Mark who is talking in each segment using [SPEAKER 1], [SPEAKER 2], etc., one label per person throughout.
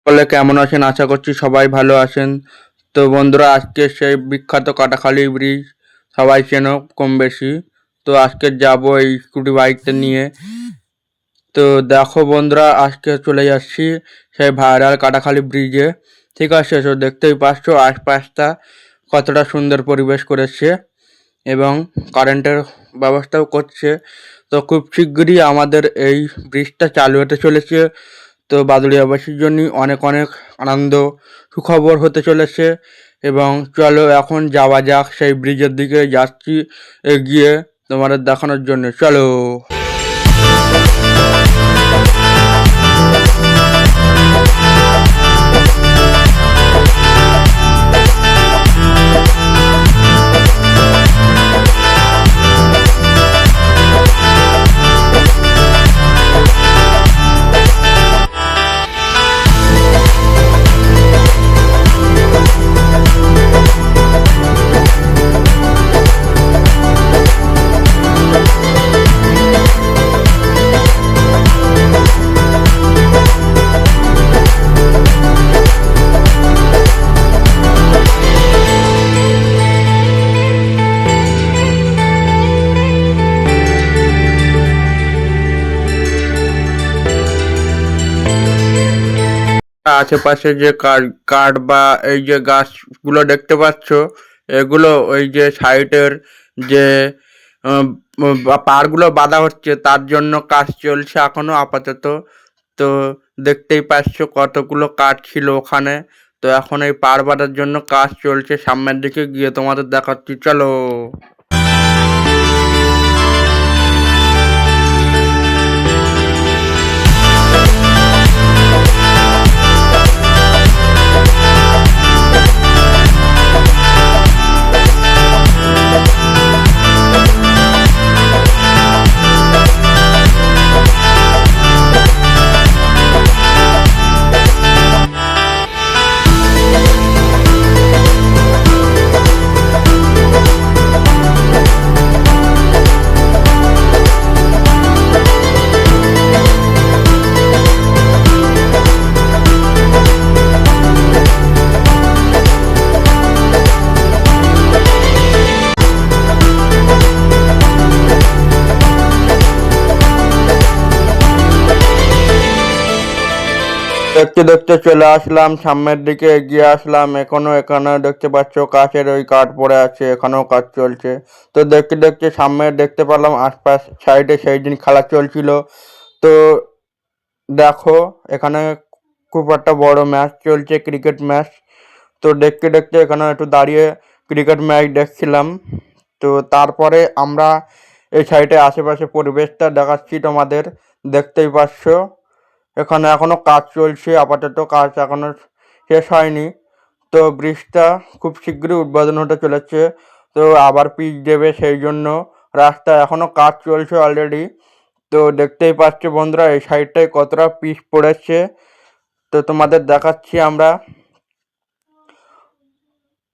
[SPEAKER 1] বলে কেমন আছেন? আশা করছি সবাই ভালো আছেন। তো বন্ধুরা, আজকে সেই বিখ্যাত কাটাখালি ব্রিজ সবাই চেনো কম বেশি। তো আজকে যাব এই স্কুটি বাইকটা নিয়ে। তো দেখো বন্ধুরা, আজকে চলে যাচ্ছি সেই ভাইরাল কাটাখালি ব্রিজে। ঠিক আছে, তো দেখতেই পাচ্ছ আশপাশটা কতটা সুন্দর পরিবেশ করেছে এবং কারেন্টের ব্যবস্থাও করছে। তো খুব শিগগিরই আমাদের এই ব্রিজটা চালু হতে চলেছে। তো বাদুড়িয়াবাসীর জন্য অনেক অনেক আনন্দ সুখবর হতে চলেছে। এবং চলো এখন যাওয়া যাক, সেই ব্রিজের দিকে যাচ্ছি এগিয়ে তোমাদের দেখানোর জন্য। চলো। আশেপাশে যে কাঠ বা এই যে গাছগুলো দেখতে পাচ্ছ, এগুলো ওই যে সাইডের যে পাড়গুলো বাঁধা হচ্ছে তার জন্য কাজ চলছে এখনো আপাতত। তো দেখতেই পাচ্ছ কতগুলো কাঠ ছিল ওখানে। তো এখন এই পাড় বাঁধার জন্য কাজ চলছে, সামনের দিকে গিয়ে তোমাদের দেখাচ্ছি। চলো। দেখতে দেখতে চলে আসলাম সামনের দিকে, এগিয়ে আসলাম। এখানে দেখতে পাচ্ছ কাঠের ওই কাঠ পড়ে আছে, এখানেও কাজ চলছে। তো দেখতে দেখতে সামনে দেখতে পেলাম আশপাশ সাইডে সেই দিন খেলা চলছিল। তো দেখো এখানে খুব একটা বড় ম্যাচ চলছে, ক্রিকেট ম্যাচ। তো দেখতে দেখতে এখানে একটু দাঁড়িয়ে ক্রিকেট ম্যাচ দেখছিলাম। তো তারপরে আমরা এই সাইডে আশেপাশে পরিবেশটা দেখাচ্ছি তোমাদের, দেখতেই পাচ্ছ। এখানে এখনো কাজ চলছে, আপাতত কাজ এখনো শেষ হয়নি। তো ব্রিজটা খুব শীঘ্রই উদ্বোধন হতে চলেছে। তো আবার পিচ দেবে, সেই জন্য রাস্তা এখনো কাজ চলছে অলরেডি। তো দেখতেই পাচ্ছ বন্ধুরা এই সাইডটায় কতটা পিচ পড়েছে, তো তোমাদের দেখাচ্ছি আমরা।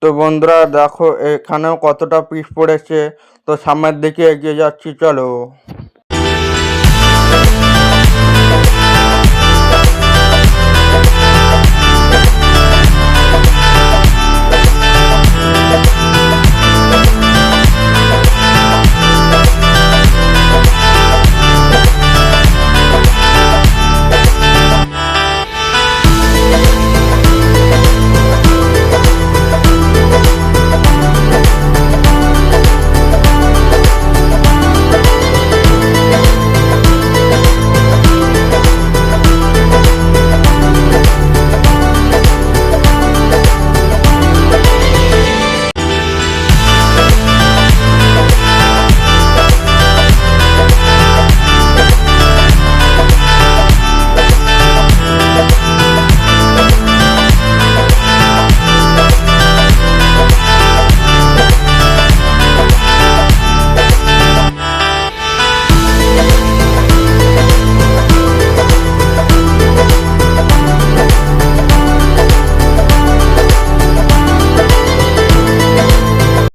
[SPEAKER 1] তো বন্ধুরা দেখো এখানেও কতটা পিচ পড়েছে। তো সামনের দিকে এগিয়ে যাচ্ছি, চলো।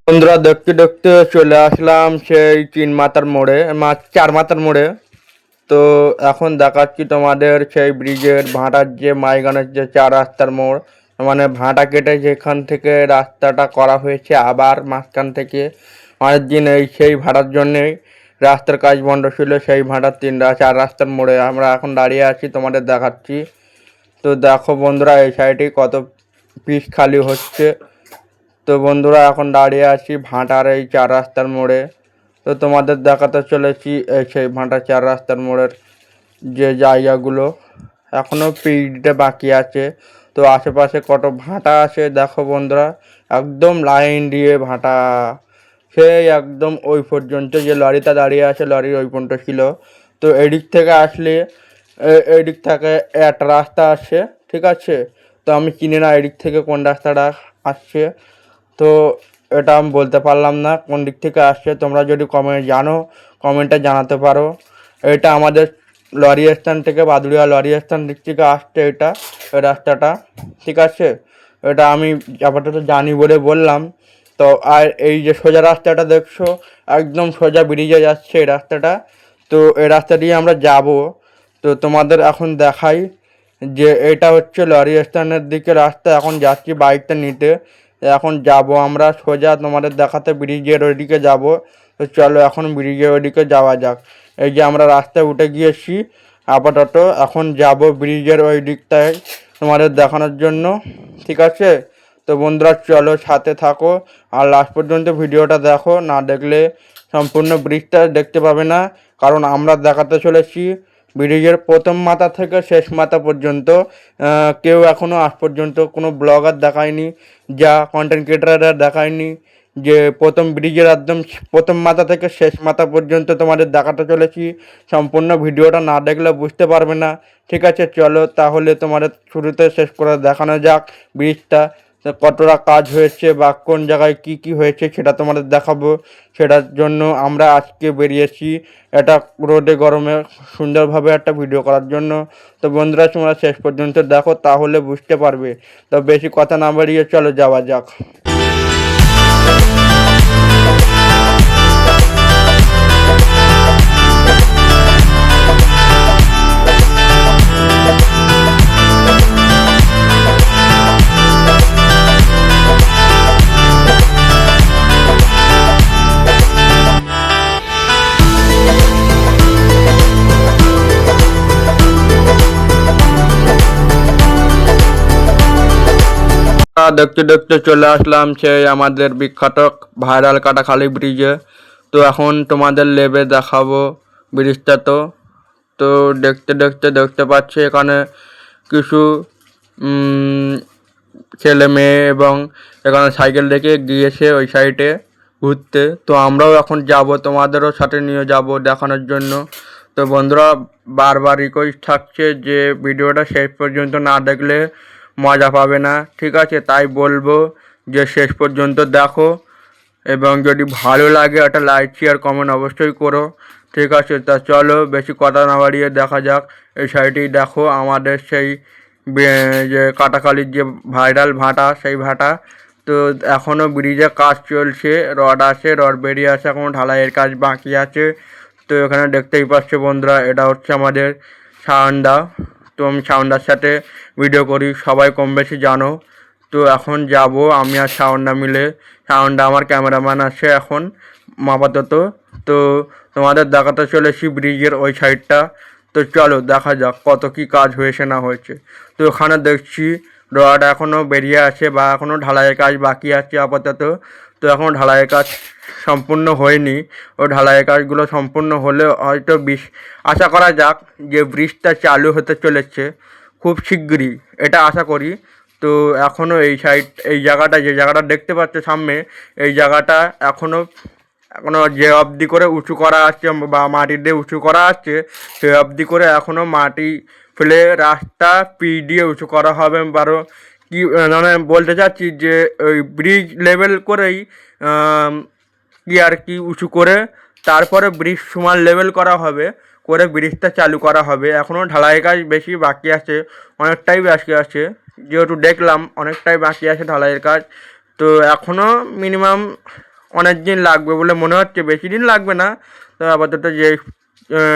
[SPEAKER 1] বন্ধুরা দেখতে দেখতে চলে আসলাম সেই 3 মাথার মোড়ে, চার মাথার মোড়ে। তো এখন দেখাচ্ছি তোমাদের সেই ব্রিজের ভাটার যে মাইগানের যে 4 রাস্তার মোড়, মানে ভাটা কেটে যেখান থেকে রাস্তাটা করা হয়েছে, আবার মাঝখান থেকে অনেক দিন এই সেই ভাটার জন্যেই রাস্তার কাজ বন্ধ ছিল। সেই ভাটার 4 রাস্তার মোড়ে আমরা এখন দাঁড়িয়ে আছি, তোমাদের দেখাচ্ছি। তো দেখো বন্ধুরা, এই সাইডে কত পিচ খালি হচ্ছে। তো বন্ধুরা, এখন দাঁড়িয়ে আছি ভাটার এই 4 রাস্তার মোড়ে। তো তোমাদের দেখাতে চলেছি এই সেই ভাটার 4 রাস্তার মোড়ের যে জায়গাগুলো এখনও পিচটা বাকি আছে। তো আশেপাশে কত ভাটা আছে দেখো বন্ধুরা, একদম লাইন দিয়ে ভাটা, সেই একদম ওই পর্যন্ত যে লরিটা দাঁড়িয়ে আছে, লরির ওই পর্যন্ত ছিল। তো এদিক থেকে আসলে এদিক থেকে একটা রাস্তা আসছে, ঠিক আছে। তো আমি চিনি না এদিক থেকে কোন রাস্তাটা আসছে, তো এটা আমি বলতে পারলাম না কোন দিক থেকে আসছে। তোমরা যদি জানো, কমেন্টে জানাতে পারো। এটা আমাদের লরি স্ট্যান্ড থেকে, বাদুড়িয়া লরি স্ট্যান্ড দিক থেকে আসছে এটা, এই রাস্তাটা, ঠিক আছে। এটা আমি আপাতত জানি বলে বললাম। তো আর এই যে সোজা রাস্তাটা দেখছো, একদম সোজা ব্রিজে যাচ্ছে এই রাস্তাটা। তো এই রাস্তা দিয়ে আমরা যাব। তো তোমাদের এখন দেখাই যে এটা হচ্ছে লরি স্ট্যান্ডের দিকে রাস্তা। এখন যাচ্ছি বাইকটা নিতে, এখন যাব আমরা সোজা তোমাদের দেখাতে ব্রিজের ওইদিকে যাব। তো চলো এখন ব্রিজের ওইদিকে যাওয়া যাক। এই যে আমরা রাস্তায় উঠে গিয়েছি আপাতত, এখন যাব ব্রিজের ওই দিকটায় তোমাদের দেখানোর জন্য, ঠিক আছে। তো বন্ধুরা চলো সাথে থাকো আর লাস্ট পর্যন্ত ভিডিওটা দেখো, না দেখলে সম্পূর্ণ ব্রিজটা দেখতে পাবে না। কারণ আমরা দেখাতে চলেছি ব্রিজের প্রথম মাথা থেকে শেষ মাথা পর্যন্ত। কেউ এখনও আজ পর্যন্ত কোনো ব্লগার দেখায়নি, যা কন্টেন্ট ক্রিয়েটাররা দেখায়নি, যে প্রথম ব্রিজের একদম প্রথম মাথা থেকে শেষ মাথা পর্যন্ত তোমাদের দেখাতে চলেছি। সম্পূর্ণ ভিডিওটা না দেখলে বুঝতে পারবে না, ঠিক আছে। চলো তাহলে তোমাদের শুরুতে শেষ করে দেখানো যাক ব্রিজটা কতটা কাজ হয়েছে বা কোন জায়গায় কি কি হয়েছে সেটা তোমাদের দেখাবো। সেটার জন্য আমরা আজকে বেরিয়েছি এটা রোদে গরমে সুন্দরভাবে একটা ভিডিও করার জন্য। তো বন্ধুরা তোমরা শেষ পর্যন্ত দেখো, তাহলে বুঝতে পারবে। তো বেশি কথা না বাড়িয়ে চলো যাওয়া যাক। দেখতে দেখতে চলে আসলাম সেই আমাদের বিখ্যাত ভাইরাল কাটাখালী ব্রিজে। তো এখন তোমাদের লেবে দেখাবো ব্রিজটা। তো তো দেখতে দেখতে দেখতে পাচ্ছি এখানে কিছু ছেলে মেয়ে এবং এখানে সাইকেল রেখে গিয়েছে ওই সাইডে ঘুরতে। তো আমরাও এখন যাব, তোমাদেরও সাথে নিয়ে যাব দেখানোর জন্য। তো বন্ধুরা বারবার রিকোয়েস্ট থাকছে যে ভিডিওটা শেষ পর্যন্ত না দেখলে মজা পাবে না, ঠিক আছে। তাই বলবো যে শেষ পর্যন্ত দেখো এবং যদি ভালো লাগে একটা লাইক শেয়ার কমেন্ট অবশ্যই করো, ঠিক আছে। তা চলো বেশি কথা না বাড়িয়ে দেখা যাক। এই সাইডেই দেখো আমাদের সেই যে কাটাখালির যে ভাইরাল ভাটা, সেই ভাটা। তো এখনও ব্রিজে কাজ চলছে, রড আছে, রড বেরিয়ে আছে, এখনও ঢালাইয়ের কাজ বাকি আছে। তো এখানে দেখতেই পাচ্ছ বন্ধুরা, এটা হচ্ছে আমাদের সাউন্ডা। তো আমি সাউন্ডার সাথে ভিডিও করি, সবাই কম বেশি জানো। তো এখন যাব আমি আর সাউন্ডা মিলে, সাউন্ডা আমার ক্যামেরাম্যান আছে এখন আপাতত। তো তোমাদের দেখাতে চলেছি ব্রিজের ওই সাইডটা। তো চলো দেখা যাক কত কি কাজ হয়েছে না হয়েছে। তো ওখানে দেখছি রড এখনও বেরিয়ে আছে বা এখনও ঢালাইয়ের কাজ বাকি আছে আপাতত। তো এখনও ঢালাইয়ের কাজ সম্পূর্ণ হয়নি, ও ঢালাইয়ের কাজগুলো সম্পূর্ণ হলে হয়তো আশা করা যাক যে ব্রিজটা চালু হতে চলেছে খুব শিগগিরই, এটা আশা করি। তো এখনও এই এই জায়গাটা, যে জায়গাটা দেখতে পাচ্ছ সামনে, এই জায়গাটা এখনও যে অবধি করে উঁচু করা আসছে বা মাটি দিয়ে উঁচু করা আসছে, সে অবধি করে এখনও মাটি ফেলে রাস্তা পিচ দিয়ে উঁচু করা হবে। বারো কি মানে বলতে চাচ্ছি যে ওই ব্রিজ লেভেল করেই কি আর কি উঁচু করে তারপরে ব্রিজ সমান লেভেল করা হবে, করে ব্রিজটা চালু করা হবে। এখনও ঢালাই কাজ বেশি বাকি আছে, অনেকটাই বাকি আছে, যেহেতু দেখলাম অনেকটাই বাকি আছে ঢালাইয়ের কাজ। তো এখনও মিনিমাম অনেক দিন লাগবে বলে মনে হচ্ছে, বেশি দিন লাগবে না। তো আপাতত যে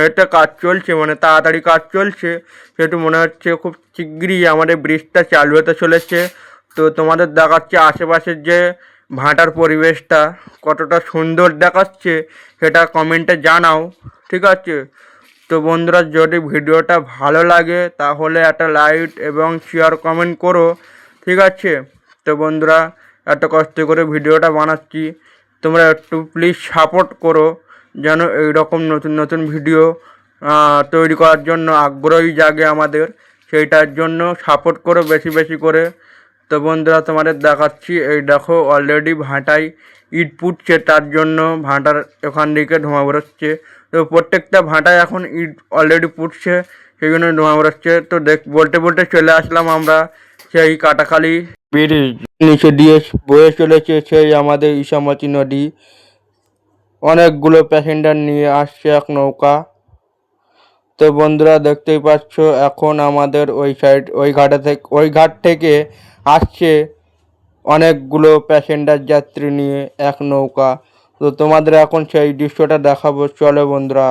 [SPEAKER 1] এটা কাজ চলছে, মানে তাড়াতাড়ি কাজ চলছে, সেহেতু মনে হচ্ছে খুব শিগগিরই আমাদের ব্রিজটা চালু হতে চলেছে। তো তোমাদের দেখাচ্ছে আশেপাশের যে ভাটার পরিবেশটা কতটা সুন্দর দেখাচ্ছে সেটা কমেন্টে জানাও, ঠিক আছে? তো বন্ধুরা, যদি ভিডিওটা ভালো লাগে তাহলে একটা লাইক এবং শেয়ার কমেন্ট করো, ঠিক আছে? তো বন্ধুরা, এত কষ্ট করে ভিডিওটা বানাচ্ছি, তোমরা একটু প্লিজ সাপোর্ট করো, যেন এইরকম নতুন নতুন ভিডিও তৈরি করার জন্য আগ্রহী জাগে আমাদের, সেইটার জন্য সাপোর্ট করো বেশি বেশি করে। তো বন্ধুরা, তোমাদের দেখাচ্ছি, এই দেখো অলরেডি ভাটায় ইট পুড়ছে, তার জন্য ভাটার ওখান থেকে ধোঁয়া বেরোচ্ছে। তো প্রত্যেকটা ভাটায় এখন ইট অলরেডি পুড়ছে, সেই জন্য ধোঁয়া বেরোচ্ছে। তো বলতে বলতে চলে আসলাম আমরা সেই কাটাখালী ব্রিজ, নিচে দিয়ে বয়ে চলেছে সেই আমাদের ইসামতি নদী। অনেকগুলো প্যাসেঞ্জার নিয়ে আসছে এক নৌকা। তো বন্ধুরা, দেখতেই পাচ্ছ এখন আমাদের ওই ঘাট থেকে আসছে অনেকগুলো প্যাসেঞ্জার যাত্রী নিয়ে এক নৌকা। তো তোমাদের এখন সেই দৃশ্যটা দেখাবো, চলো বন্ধুরা।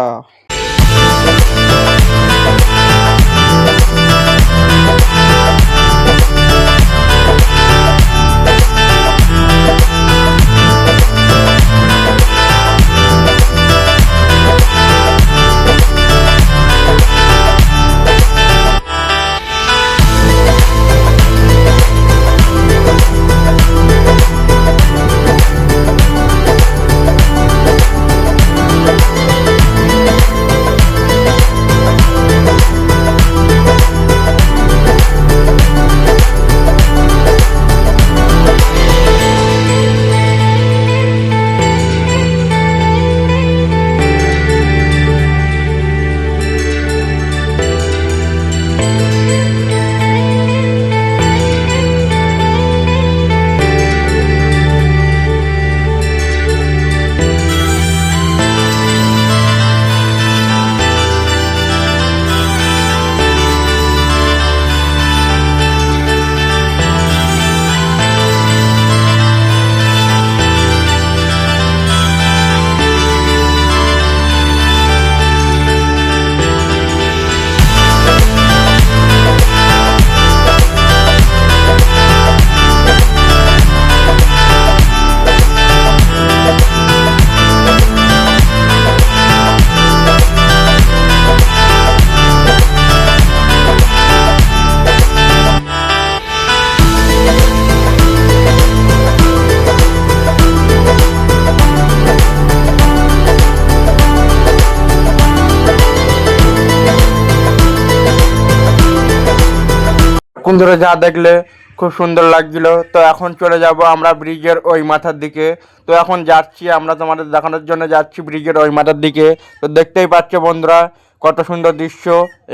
[SPEAKER 1] ধরে যা দেখলে খুব সুন্দর লাগছিল। তো এখন চলে যাব আমরা ব্রিজের ওই মাথার দিকে। তো এখন যাচ্ছি, আমরা তোমাদের দেখানোর জন্য যাচ্ছি ব্রিজের ওই মাথার দিকে। তো দেখতেই পাচ্ছ বন্ধুরা, কত সুন্দর দৃশ্য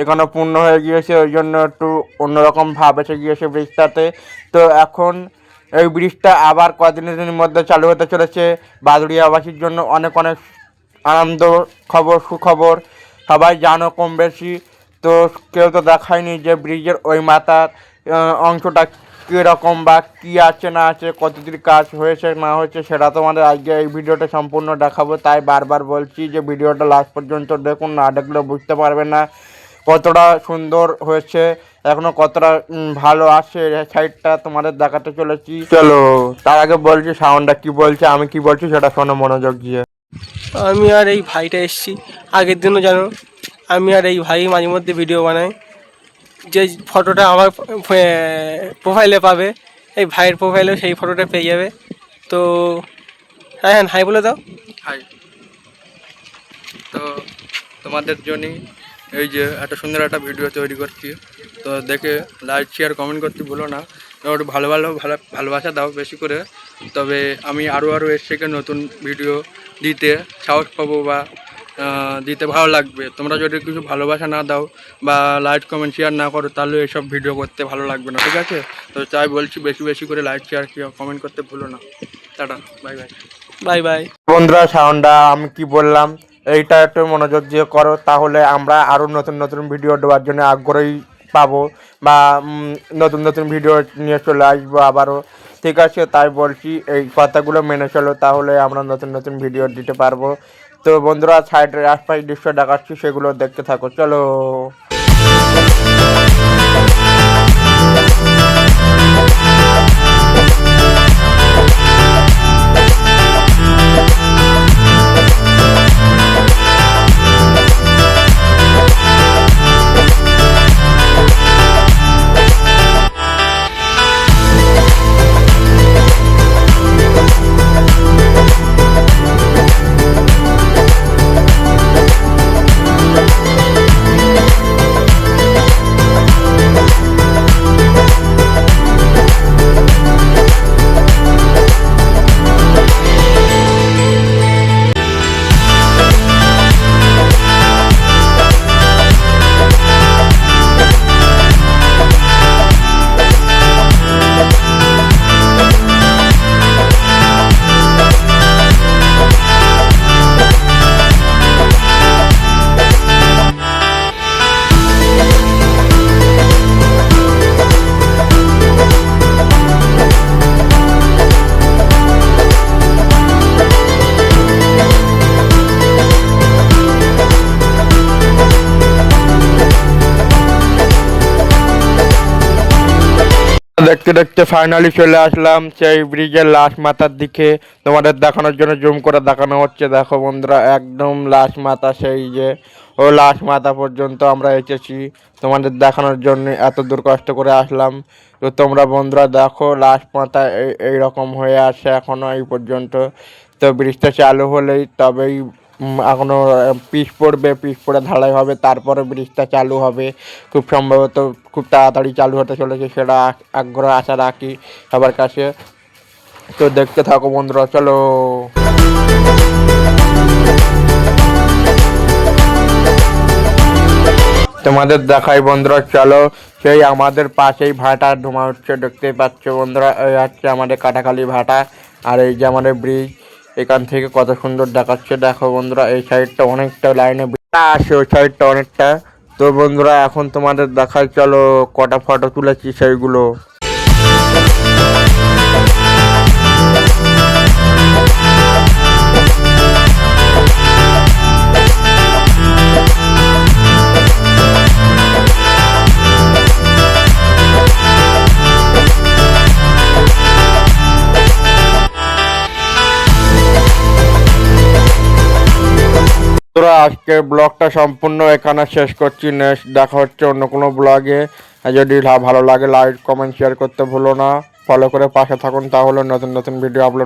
[SPEAKER 1] এখানে পূর্ণ হয়ে গিয়েছে, ওই জন্য একটু অন্যরকম ভাব এসে গিয়েছে ব্রিজটাতে। তো এখন এই ব্রিজটা আবার কদিনের মধ্যে চালু হতে চলেছে। বাদুড়িয়াবাসীর জন্য অনেক অনেক আনন্দ খবর, সুখবর, সবাই জানো কম বেশি। তো কেউ তো দেখায়নি যে ব্রিজের ওই মাথার অংশটা কীরকম বা কী আছে না আছে, কতদূর কাজ হয়েছে না হয়েছে, সেটা তোমাদের আজকে এই ভিডিওটা সম্পূর্ণ দেখাবো। তাই বারবার বলছি যে ভিডিওটা লাস্ট পর্যন্ত দেখুন, না দেখলে বুঝতে পারবেন না কতটা সুন্দর হয়েছে, এখনো কতটা ভালো আসছে। সাইডটা তোমাদের দেখাতে চলেছি, চলো। তার আগে বলছি সাউন্ডটা কি বলছে, আমি কি বলছি সেটা শোনো মনোযোগ দিয়ে।
[SPEAKER 2] আমি আর এই ভাইটা এসছি আগের দিনও, জানো আমি আর এই ভাই মাঝে মধ্যে ভিডিও বানাই। যে ফটোটা আমার প্রোফাইলে পাবে, এই ভাইয়ের প্রোফাইলেও সেই ফটোটা পেয়ে যাবে। তো হ্যাঁ হ্যাঁ, হাই বলে দাও।
[SPEAKER 1] হাই। তো তোমাদের জন্যই এই যে এত সুন্দর একটা ভিডিও তৈরি করছি, তো দেখে লাইক শেয়ার কমেন্ট করতে ভুলো না। একটু ভালোবাসা দাও বেশি করে, তবে আমি আরও এর থেকে নতুন ভিডিও দিতে সাহস পাবো বা দিতে ভালো লাগবে। তোমরা যদি কিছু ভালোবাসা না দাও বা লাইক কমেন্ট শেয়ার না করো, তাহলে এসব ভিডিও করতে ভালো লাগবে না, ঠিক আছে? তো তাই বলছি, বেশি বেশি করে লাইক শেয়ার কমেন্ট করতে ভুলো না। Tata, bye bye.
[SPEAKER 2] Bye bye.
[SPEAKER 1] বন্ধুরা, সাউন্ডটা আমি কি বললাম এইটা একটু মনোযোগ দিয়ে করো, তাহলে আমরা আরও নতুন নতুন ভিডিও দেওয়ার জন্য আগ্রহী পাবো বা নতুন নতুন ভিডিও নিয়ে চলে আসবো আবারও, ঠিক আছে? তাই বলছি এই কথাগুলো মেনে চলো, তাহলে আমরা নতুন নতুন ভিডিও দিতে পারবো। তো বন্ধুরা সাইডের আশপাশ দৃশ্য দেখাচ্ছি, সেগুলো দেখতে থাকো, চলো। দেখতে দেখতে ফাইনালি চলে আসলাম সেই ব্রিজের লাস্ট মাথার দিকে। তোমাদের দেখানোর জন্য জুম করে দেখানো হচ্ছে, দেখো বন্ধুরা, একদম লাস্ট মাথা, সেই যে ও লাস্ট মাথা পর্যন্ত আমরা এসেছি তোমাদের দেখানোর জন্য। এত দূর কষ্ট করে আসলাম, তো তোমরা বন্ধুরা দেখো লাস্ট মাথা এইরকম হয়ে আসে এখনো এই পর্যন্ত। তো ব্রিজটা চালু হলেই তবেই এখনো পিচ পড়ে ঢালাই হবে, তারপরে ব্রিজটা চালু হবে। খুব সম্ভবত খুব তাড়াতাড়ি চালু হতে চলেছে, সেটা আগ্রহ আশা রাখি সবার কাছে। তো দেখতে থাকো বন্ধুরা, চলো। তোমাদের দেখাই বন্ধুরা, চলো। সেই আমাদের পাশেই ভাটা ধোঁয়া হচ্ছে, দেখতেই পাচ্ছ বন্ধুরা, এই হচ্ছে আমাদের কাটাখালী ভাটা। আর এই যে আমাদের ব্রিজ, এখান থেকে কত সুন্দর দেখাচ্ছে, দেখো বন্ধুরা। এই সাইডটা অনেকটা লাইনে আসে, ওই সাইডটা অনেকটা। তো বন্ধুরা এখন তোমাদের দেখাই, চলো, কটা ফটো তুলেছি সেইগুলো। তোরা আজকে ব্লগটা সম্পূর্ণ এখানে শেষ করছি। নেক্সট দেখা হচ্ছে অন্য কোনো ব্লগে। যদি ভালো লাগে লাইক কমেন্ট শেয়ার করতে ভুলো না। ফলো করে পাশে থাকুন, তাহলে নতুন নতুন ভিডিও আপলোড